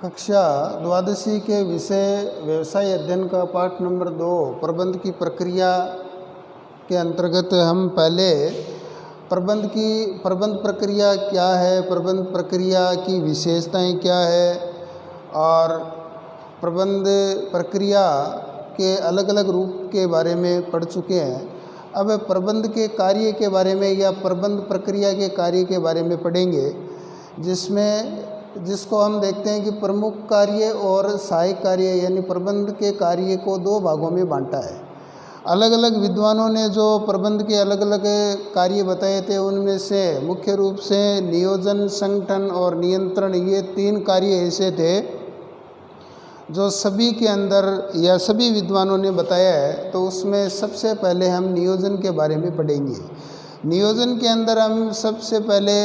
कक्षा द्वादशी के विषय व्यवसाय अध्ययन का पाठ नंबर 2 प्रबंध की प्रक्रिया के अंतर्गत हम पहले प्रबंध प्रक्रिया क्या है, प्रबंध प्रक्रिया की विशेषताएं क्या है और प्रबंध प्रक्रिया के अलग अलग रूप के बारे में पढ़ चुके हैं। अब प्रबंध के कार्य के बारे में या प्रबंध प्रक्रिया के कार्य के बारे में पढ़ेंगे, जिसको हम देखते हैं कि प्रमुख कार्य और सहायक कार्य, यानी प्रबंध के कार्य को 2 भागों में बांटा है। अलग अलग विद्वानों ने जो प्रबंध के अलग अलग कार्य बताए थे, उनमें से मुख्य रूप से नियोजन, संगठन और नियंत्रण, ये 3 कार्य ऐसे थे जो सभी के अंदर या सभी विद्वानों ने बताया है। तो उसमें सबसे पहले हम नियोजन के बारे में पढ़ेंगे। नियोजन के अंदर हम सबसे पहले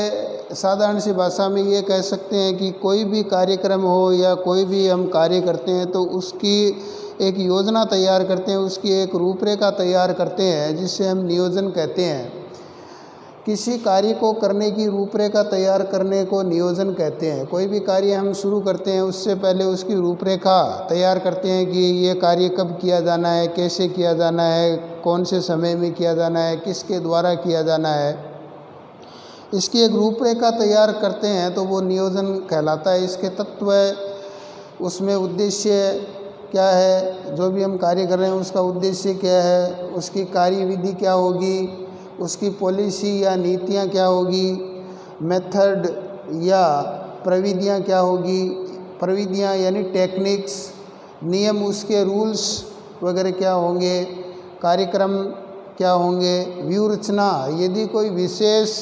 साधारण सी भाषा में ये कह सकते हैं कि कोई भी कार्यक्रम हो या कोई भी हम कार्य करते हैं तो उसकी एक योजना तैयार करते हैं, उसकी एक रूपरेखा तैयार करते हैं, जिसे हम नियोजन कहते हैं। किसी कार्य को करने की रूपरेखा तैयार करने को नियोजन कहते हैं। कोई भी कार्य हम शुरू करते हैं उससे पहले उसकी रूपरेखा तैयार करते हैं कि ये कार्य कब किया जाना है, कैसे किया जाना है, कौन से समय में किया जाना है, किसके द्वारा किया जाना है, इसकी एक रूपरेखा तैयार करते हैं तो वो नियोजन कहलाता है। इसके तत्व, उसमें उद्देश्य क्या है, जो भी हम कार्य कर रहे हैं उसका उद्देश्य क्या है, उसकी कार्यविधि क्या होगी, उसकी पॉलिसी या नीतियाँ क्या होगी, मेथड या प्रविधियाँ क्या होगी, प्रविधियाँ यानी टेक्निक्स, नियम, उसके रूल्स वगैरह क्या होंगे, कार्यक्रम क्या होंगे, व्यू रचना, यदि कोई विशेष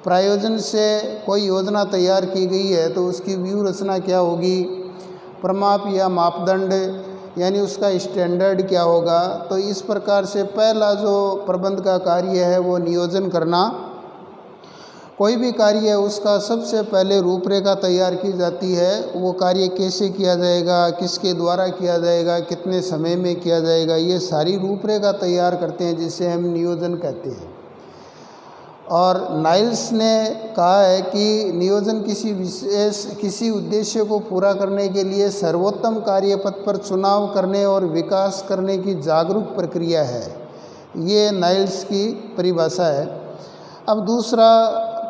प्रायोजन से कोई योजना तैयार की गई है तो उसकी व्यू रचना क्या होगी, प्रमाप या मापदंड यानी उसका स्टैंडर्ड क्या होगा। तो इस प्रकार से पहला जो प्रबंध का कार्य है वो नियोजन करना। कोई भी कार्य है उसका सबसे पहले रूपरेखा तैयार की जाती है। वो कार्य कैसे किया जाएगा, किसके द्वारा किया जाएगा, कितने समय में किया जाएगा, ये सारी रूपरेखा तैयार करते हैं, जिसे हम नियोजन कहते हैं। और नाइल्स ने कहा है कि नियोजन किसी उद्देश्य को पूरा करने के लिए सर्वोत्तम कार्य पथ पर चुनाव करने और विकास करने की जागरूक प्रक्रिया है। ये नाइल्स की परिभाषा है। अब दूसरा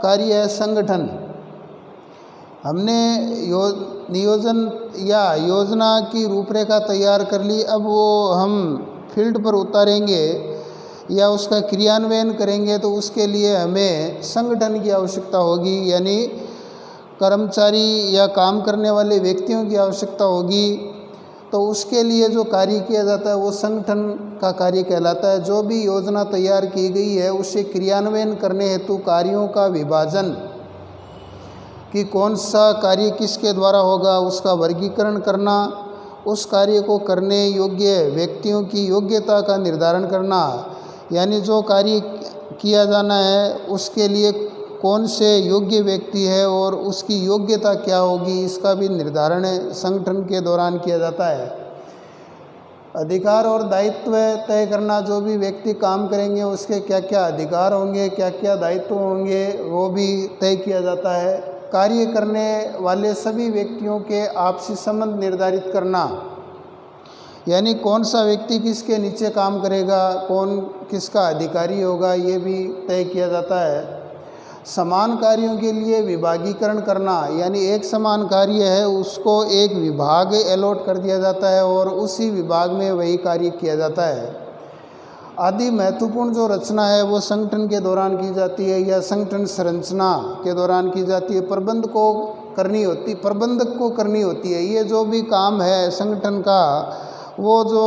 कार्य है संगठन। हमने नियोजन या योजना की रूपरेखा तैयार कर ली। अब वो हम फील्ड पर उतारेंगे या उसका क्रियान्वयन करेंगे तो उसके लिए हमें संगठन की आवश्यकता होगी, यानी कर्मचारी या काम करने वाले व्यक्तियों की आवश्यकता होगी। तो उसके लिए जो कार्य किया जाता है वो संगठन का कार्य कहलाता है। जो भी योजना तैयार की गई है उसे क्रियान्वयन करने हेतु कार्यों का विभाजन, कि कौन सा कार्य किसके द्वारा होगा, उसका वर्गीकरण करना, उस कार्य को करने योग्य व्यक्तियों की योग्यता का निर्धारण करना, यानी जो कार्य किया जाना है उसके लिए कौन से योग्य व्यक्ति है और उसकी योग्यता क्या होगी, इसका भी निर्धारण संगठन के दौरान किया जाता है। अधिकार और दायित्व तय करना, जो भी व्यक्ति काम करेंगे उसके क्या क्या अधिकार होंगे, क्या क्या दायित्व होंगे, वो भी तय किया जाता है। कार्य करने वाले सभी व्यक्तियों के आपसी संबंध निर्धारित करना, यानी कौन सा व्यक्ति किसके नीचे काम करेगा, कौन किसका अधिकारी होगा, ये भी तय किया जाता है। समान कार्यों के लिए विभागीकरण करना, यानी एक समान कार्य है उसको एक विभाग अलॉट कर दिया जाता है और उसी विभाग में वही कार्य किया जाता है। आदि महत्वपूर्ण जो रचना है वो संगठन के दौरान की जाती है या संगठन संरचना के दौरान की जाती है। प्रबंधक को करनी होती है। ये जो भी काम है संगठन का, वो जो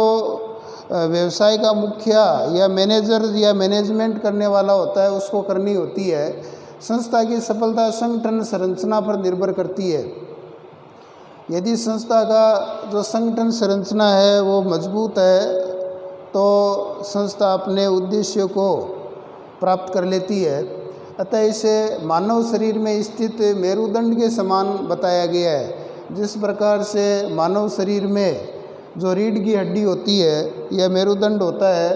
व्यवसाय का मुखिया या मैनेजर या मैनेजमेंट करने वाला होता है उसको करनी होती है। संस्था की सफलता संगठन संरचना पर निर्भर करती है। यदि संस्था का जो संगठन संरचना है वो मजबूत है तो संस्था अपने उद्देश्य को प्राप्त कर लेती है। अतः इसे मानव शरीर में स्थित मेरुदंड के समान बताया गया है। जिस प्रकार से मानव शरीर में जो रीढ़ की हड्डी होती है या मेरुदंड होता है,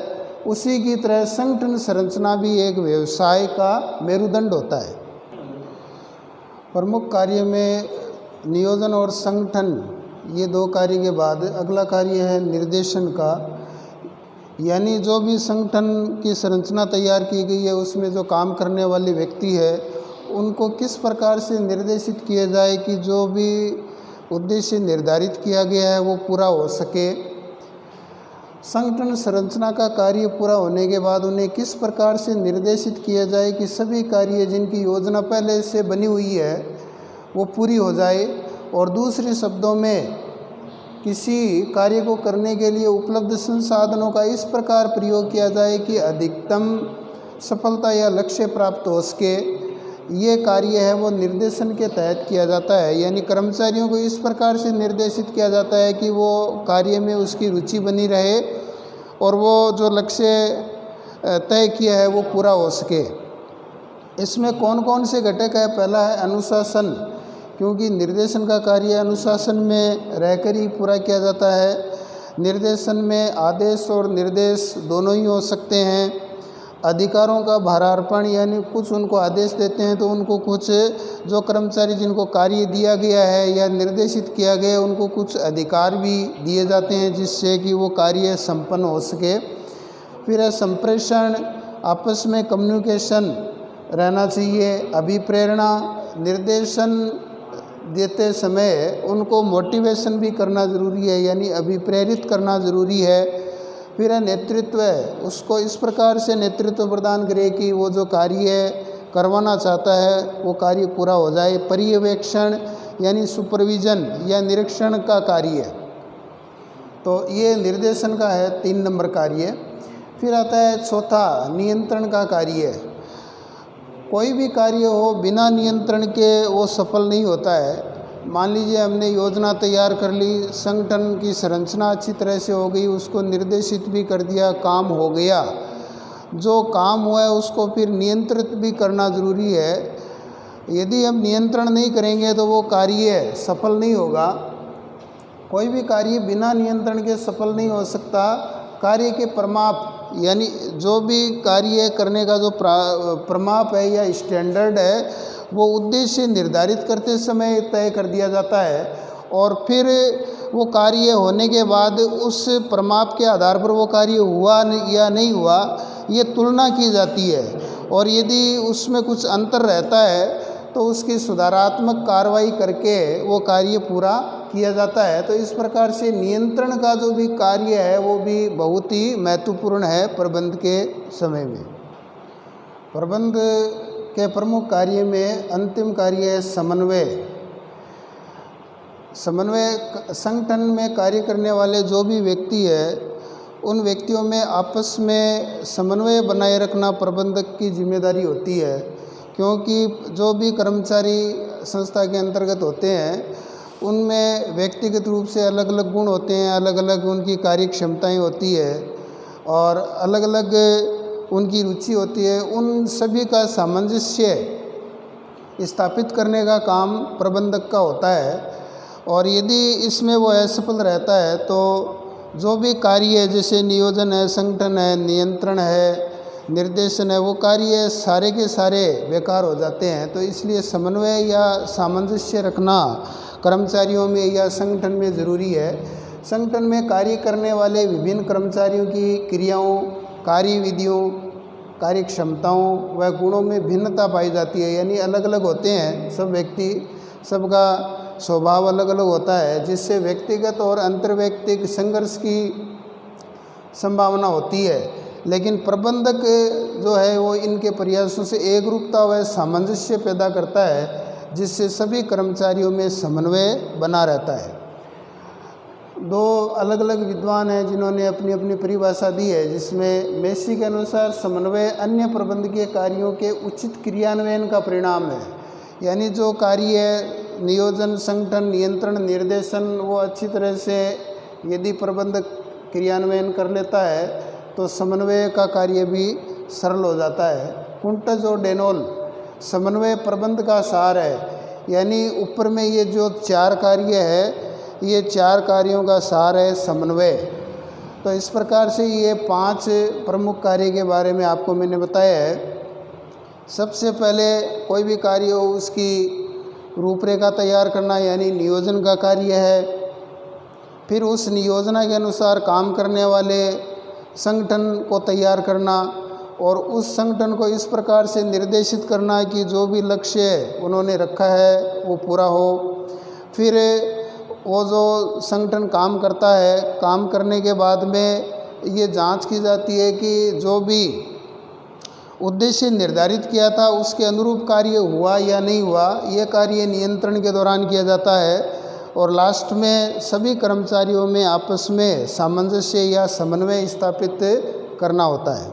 उसी की तरह संगठन संरचना भी एक व्यवसाय का मेरुदंड होता है। प्रमुख कार्य में नियोजन और संगठन, ये दो कार्य के बाद अगला कार्य है निर्देशन का। यानी जो भी संगठन की संरचना तैयार की गई है उसमें जो काम करने वाले व्यक्ति है उनको किस प्रकार से निर्देशित किया जाए कि जो भी उद्देश्य निर्धारित किया गया है वो पूरा हो सके। संगठन संरचना का कार्य पूरा होने के बाद उन्हें किस प्रकार से निर्देशित किया जाए कि सभी कार्य जिनकी योजना पहले से बनी हुई है वो पूरी हो जाए। और दूसरे शब्दों में किसी कार्य को करने के लिए उपलब्ध संसाधनों का इस प्रकार प्रयोग किया जाए कि अधिकतम सफलता या लक्ष्य प्राप्त हो सके। ये कार्य है वो निर्देशन के तहत किया जाता है। यानी कर्मचारियों को इस प्रकार से निर्देशित किया जाता है कि वो कार्य में उसकी रुचि बनी रहे और वो जो लक्ष्य तय किया है वो पूरा हो सके। इसमें कौन कौन से घटक है? पहला है अनुशासन, क्योंकि निर्देशन का कार्य अनुशासन में रहकर ही पूरा किया जाता है। निर्देशन में आदेश और निर्देश दोनों ही हो सकते हैं। अधिकारों का भारार्पण, यानी कुछ उनको आदेश देते हैं तो उनको कुछ जो कर्मचारी जिनको कार्य दिया गया है या निर्देशित किया गया है उनको कुछ अधिकार भी दिए जाते हैं जिससे कि वो कार्य संपन्न हो सके। फिर है संप्रेषण, आपस में कम्युनिकेशन रहना चाहिए। अभिप्रेरणा, निर्देशन देते समय उनको मोटिवेशन भी करना ज़रूरी है, यानी अभिप्रेरित करना ज़रूरी है। फिर है नेतृत्व, उसको इस प्रकार से नेतृत्व प्रदान करे कि वो जो कार्य करवाना चाहता है वो कार्य पूरा हो जाए। पर्यवेक्षण यानी सुपरविज़न या निरीक्षण का कार्य, तो ये निर्देशन का है 3 नंबर कार्य। फिर आता है चौथा नियंत्रण का कार्य। कोई भी कार्य हो बिना नियंत्रण के वो सफल नहीं होता है। मान लीजिए हमने योजना तैयार कर ली, संगठन की संरचना अच्छी तरह से हो गई, उसको निर्देशित भी कर दिया, काम हो गया। जो काम हुआ है उसको फिर नियंत्रित भी करना ज़रूरी है। यदि हम नियंत्रण नहीं करेंगे तो वो कार्य सफल नहीं होगा। कोई भी कार्य बिना नियंत्रण के सफल नहीं हो सकता। कार्य के प्रमाप, यानी जो भी कार्य करने का जो प्रमाप है या स्टैंडर्ड है वो उद्देश्य निर्धारित करते समय तय कर दिया जाता है और फिर वो कार्य होने के बाद उस प्रमाप के आधार पर वो कार्य हुआ या नहीं हुआ ये तुलना की जाती है। और यदि उसमें कुछ अंतर रहता है तो उसकी सुधारात्मक कार्रवाई करके वो कार्य पूरा किया जाता है। तो इस प्रकार से नियंत्रण का जो भी कार्य है वो भी बहुत ही महत्वपूर्ण है प्रबंध के समय में। प्रबंध के प्रमुख कार्य में अंतिम कार्य है समन्वय। समन्वय, संगठन में कार्य करने वाले जो भी व्यक्ति है उन व्यक्तियों में आपस में समन्वय बनाए रखना प्रबंधक की जिम्मेदारी होती है। क्योंकि जो भी कर्मचारी संस्था के अंतर्गत होते हैं उनमें व्यक्तिगत रूप से अलग अलग गुण होते हैं, अलग अलग उनकी कार्य क्षमताएँ होती है और अलग अलग उनकी रुचि होती है। उन सभी का सामंजस्य स्थापित करने का काम प्रबंधक का होता है। और यदि इसमें वो असफल रहता है तो जो भी कार्य है, जैसे नियोजन है, संगठन है, नियंत्रण है, निर्देशन है, वो कार्य सारे के सारे बेकार हो जाते हैं। तो इसलिए समन्वय या सामंजस्य रखना कर्मचारियों में या संगठन में ज़रूरी है। संगठन में कार्य करने वाले विभिन्न कर्मचारियों की क्रियाओं, कार्य विधियों, कार्य क्षमताओं व गुणों में भिन्नता पाई जाती है। यानी अलग अलग होते हैं सब व्यक्ति, सबका स्वभाव अलग अलग होता है जिससे व्यक्तिगत और अंतर्वैयक्तिक संघर्ष की संभावना होती है। लेकिन प्रबंधक जो है वो इनके प्रयासों से एकरूपता व सामंजस्य पैदा करता है जिससे सभी कर्मचारियों में समन्वय बना रहता है। 2 अलग अलग विद्वान हैं जिन्होंने अपनी अपनी परिभाषा दी है, जिसमें मेसी के अनुसार समन्वय अन्य प्रबंधकीय कार्यों के उचित क्रियान्वयन का परिणाम है। यानी जो कार्य नियोजन, संगठन, नियंत्रण, निर्देशन वो अच्छी तरह से यदि प्रबंधक क्रियान्वयन कर लेता है तो समन्वय का कार्य भी सरल हो जाता है। कुंटज और डेनोल समन्वय प्रबंध का सार है। यानी ऊपर में ये जो 4 कार्य है ये 4 कार्यों का सार है समन्वय। तो इस प्रकार से ये 5 प्रमुख कार्य के बारे में आपको मैंने बताया है। सबसे पहले कोई भी कार्य हो उसकी रूपरेखा तैयार करना यानी नियोजन का कार्य है। फिर उस नियोजना के अनुसार काम करने वाले संगठन को तैयार करना और उस संगठन को इस प्रकार से निर्देशित करना कि जो भी लक्ष्य उन्होंने रखा है वो पूरा हो। फिर वो जो संगठन काम करता है, काम करने के बाद में ये जांच की जाती है कि जो भी उद्देश्य निर्धारित किया था उसके अनुरूप कार्य हुआ या नहीं हुआ। यह कार्य नियंत्रण के दौरान किया जाता है और लास्ट में सभी कर्मचारियों में आपस में सामंजस्य या समन्वय स्थापित करना होता है।